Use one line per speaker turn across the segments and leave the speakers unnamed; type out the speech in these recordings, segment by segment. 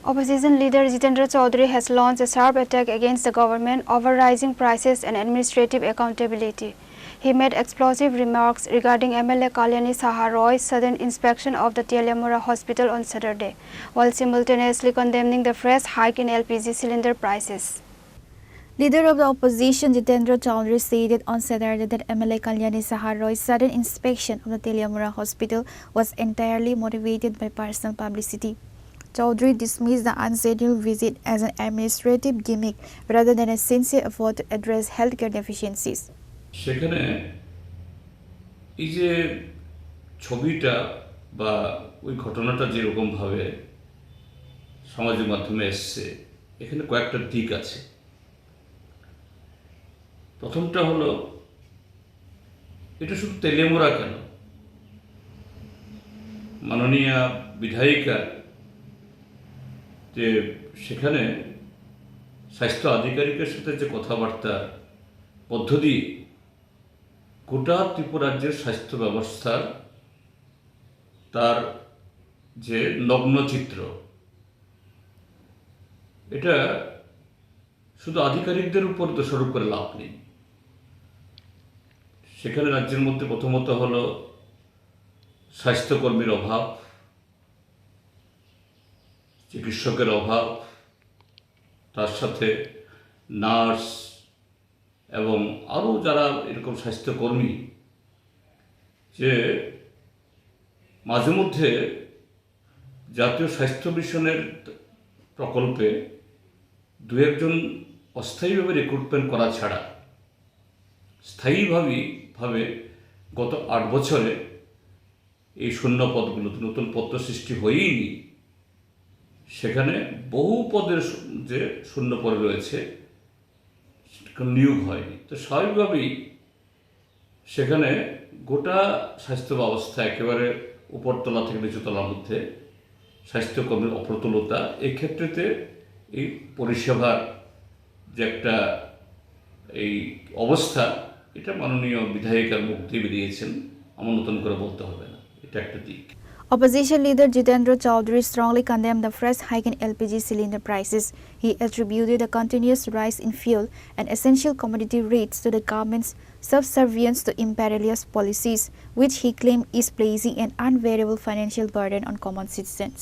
Opposition leader Jitendra Chaudhary has launched a sharp attack against the government over rising prices and administrative accountability. He made explosive remarks regarding MLA Kalyani Saha Roy's sudden inspection of the Telamura hospital on Saturday, while simultaneously condemning the fresh hike in LPG cylinder prices. Leader of the opposition Jitendra Chaudhary stated on Saturday that MLA Kalyani Saha Roy's sudden inspection of the Telamura hospital was entirely motivated by personal publicity. Chaudhary dismissed the unscheduled visit as an administrative gimmick rather than a sincere effort to address healthcare deficiencies.
সেখানে এই যে ছবিটা বা ওই ঘটনাটা যেরকম ভাবে সামাজিক মাধ্যমে এসছে, এখানে কয়েকটা দিক আছে। প্রথমটা হলো, এটা শুধু তেলেমুরা কেন, মাননীয় বিধায়িকা যে সেখানে স্বাস্থ্য আধিকারিকের সাথে যে কথাবার্তা পদ্ধতি গোটা ত্রিপুরা রাজ্যের স্বাস্থ্য ব্যবস্থার তার যে নগ্ন চিত্র, এটা শুধু আধিকারিকদের উপর দোষারোপ করে লাভ নেই। সেখানে রাজ্যের মধ্যে প্রথমত হলো স্বাস্থ্যকর্মীর অভাব, চিকিৎসকের অভাব, তার সাথে নার্স এবং আরও যারা এরকম স্বাস্থ্যকর্মী, যে মাঝে মধ্যে জাতীয় স্বাস্থ্য মিশনের প্রকল্পে দু একজন অস্থায়ীভাবে রিক্রুটমেন্ট করা ছাড়া স্থায়ীভাবে গত 8 বছরে এই শূন্য পদগুলোতে নতুন পদ সৃষ্টি হয়ইনি। সেখানে বহু পদের যে শূন্য পদে রয়েছে নিয়োগ হয়নি। তো স্বাভাবিকভাবেই সেখানে গোটা স্বাস্থ্য ব্যবস্থা একেবারে উপরতলা থেকে নিচুতলার মধ্যে স্বাস্থ্যকর্মীর অপ্রতুলতা, এক্ষেত্রেতে এই পরিষেবার যে একটা এই অবস্থা, এটা মাননীয় বিধায়িকার মুখ দিয়ে বেরিয়েছেন, আমার নতুন করে বলতে হবে না, এটা একটা দিক।
Opposition leader Jitendra Chaudhary strongly condemned the fresh hike in LPG cylinder prices. He attributed the continuous rise in fuel and essential commodity rates to the government's subservience to imperialist policies, which he claimed is placing an unbearable financial burden on common citizens.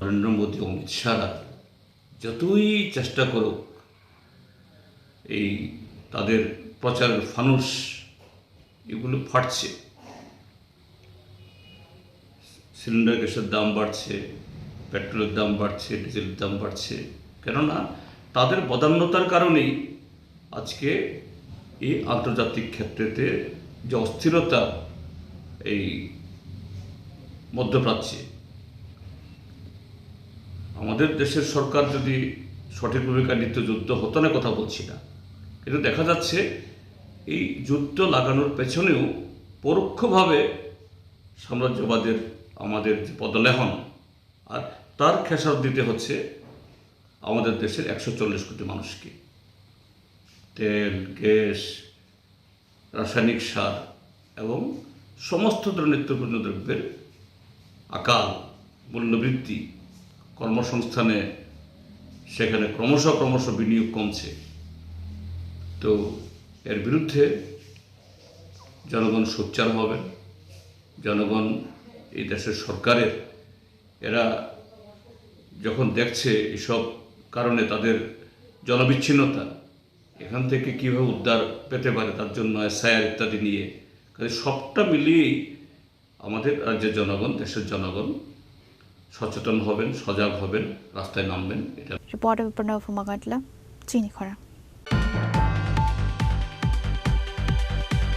Narendra Modi, Amit Shah যতই চেষ্টা করুক এই তাদের প্রচারের ফানুস এগুলো ফাটছে। Cylinder গ্যাসের দাম বাড়ছে, পেট্রোলের দাম বাড়ছে, ডিজেলের দাম বাড়ছে, কেননা তাদের বদান্যতার কারণেই আজকে এই আন্তর্জাতিক ক্ষেত্রেতে যে অস্থিরতা এই মধ্যপ্রাচ্যে, আমাদের দেশের সরকার যদি সঠিক ভূমিকা নিত যুদ্ধ হতো না, কথা বলছি না, কিন্তু দেখা যাচ্ছে এই যুদ্ধ লাগানোর পেছনেও পরোক্ষভাবে সাম্রাজ্যবাদের আমাদের যে পদলেহন, আর তার খেসারত দিতে হচ্ছে আমাদের দেশের 140 কোটি মানুষকে। তেল, গ্যাস, রাসায়নিক সার এবং সমস্ত ধরনের নিত্যপণ্য দ্রব্যের আকাল মূল্যবৃদ্ধি, কর্মসংস্থানে সেখানে ক্রমশ বিনিয়োগ কমছে। তো এর বিরুদ্ধে জনগণ সোচ্চার হবেন। জনগণ এই দেশের সরকারের এরা যখন দেখছে এসব কারণে তাদের জনবিচ্ছিন্নতা, এখান থেকে কীভাবে উদ্ধার পেতে পারে তার জন্য SIR ইত্যাদি নিয়ে, কাজে সবটা মিলিয়েই আমাদের রাজ্যের জনগণ, দেশের জনগণ সচেতন হবেন, সজাগ হবেন, রাস্তায় নামবেন। এটা
রিপোর্টার প্রণব মাগাটলা, চিনি খরা।